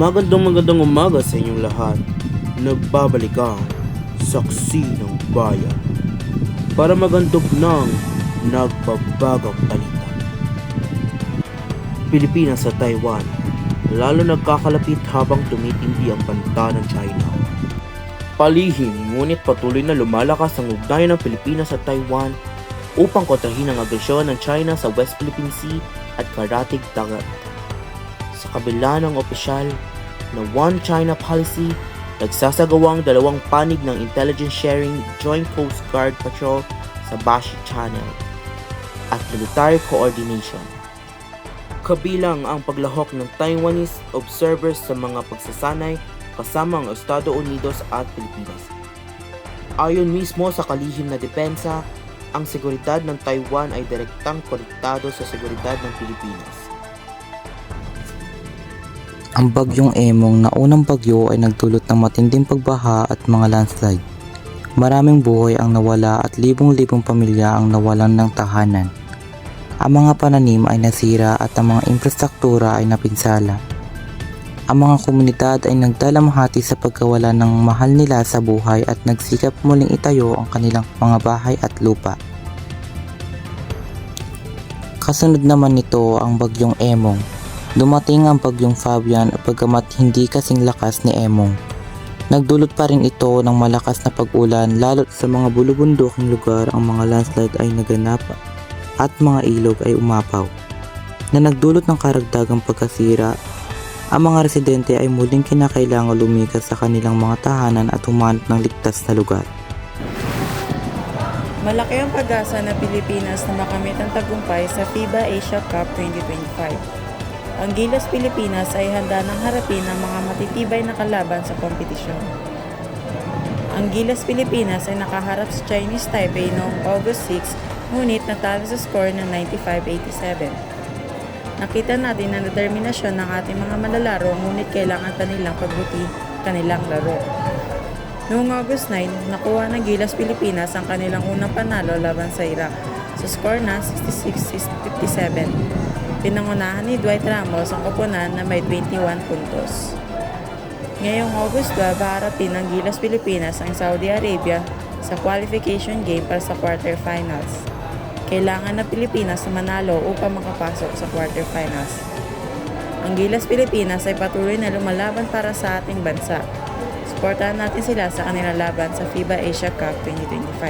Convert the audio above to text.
Magandang umaga sa inyong lahat. Nagbabalik ang saksi ng bayan para magandog ng nagbabagang balita. Pilipinas sa Taiwan, lalo nagkakalapit habang tumitindi ang banta ng China. Palihim ngunit patuloy na lumalakas ang ugnayan ng Pilipinas sa Taiwan upang kontrahin ang agresyon ng China sa West Philippine Sea at Karatig Dagat. Sa kabila ng opisyal na One China policy, nagsasagawang dalawang panig ng intelligence sharing Joint Coast Guard Patrol sa Bashi Channel at military coordination. Kabilang ang paglahok ng Taiwanese observers sa mga pagsasanay kasama ang Estados Unidos at Pilipinas. Ayon mismo sa kalihim na depensa, ang seguridad ng Taiwan ay direktang konektado sa seguridad ng Pilipinas. Ang bagyong Emong na unang bagyo ay nagdulot ng matinding pagbaha at mga landslide. Maraming buhay ang nawala at libong-libong pamilya ang nawalan ng tahanan. Ang mga pananim ay nasira at ang mga infrastruktura ay napinsala. Ang mga komunidad ay nagdalamhati sa pagkawala ng mahal nila sa buhay at nagsikap muling itayo ang kanilang mga bahay at lupa. Kasunod naman nito ang bagyong Emong. Dumating ang bagyong Fabian at pagkamat hindi kasing lakas ni Emong. Nagdulot pa rin ito ng malakas na pag-ulan lalo't sa mga bulubunduking lugar ang mga landslide ay naganap at mga ilog ay umapaw na nagdulot ng karagdagang pagkasira. Ang mga residente ay muling kinakailangan lumikas sa kanilang mga tahanan at humanap ng ligtas na lugar. Malaki ang pag-asa ng Pilipinas na makamit ang tagumpay sa FIBA Asia Cup 2025. Ang Gilas Pilipinas ay handa nang harapin ang mga matitibay na kalaban sa kompetisyon. Ang Gilas Pilipinas ay nakaharap sa Chinese Taipei noong August 6, ngunit natalo sa score ng 95-87. Nakita natin ang determinasyon ng ating mga manlalaro, ngunit kailangan pa nilang pagbuti kanilang laro. Noong August 9, nakuha ng Gilas Pilipinas ang kanilang unang panalo laban sa Iraq sa score na 66-57. Pinangunahan ni Dwight Ramos ang koponan na may 21 puntos. Ngayong August 12, haharapin ng Gilas Pilipinas ang Saudi Arabia sa qualification game para sa quarterfinals. Kailangan ng Pilipinas na manalo upang makapasok sa quarterfinals. Ang Gilas Pilipinas ay patuloy na lumalaban para sa ating bansa. Suportahan natin sila sa kanilang laban sa FIBA Asia Cup 2025.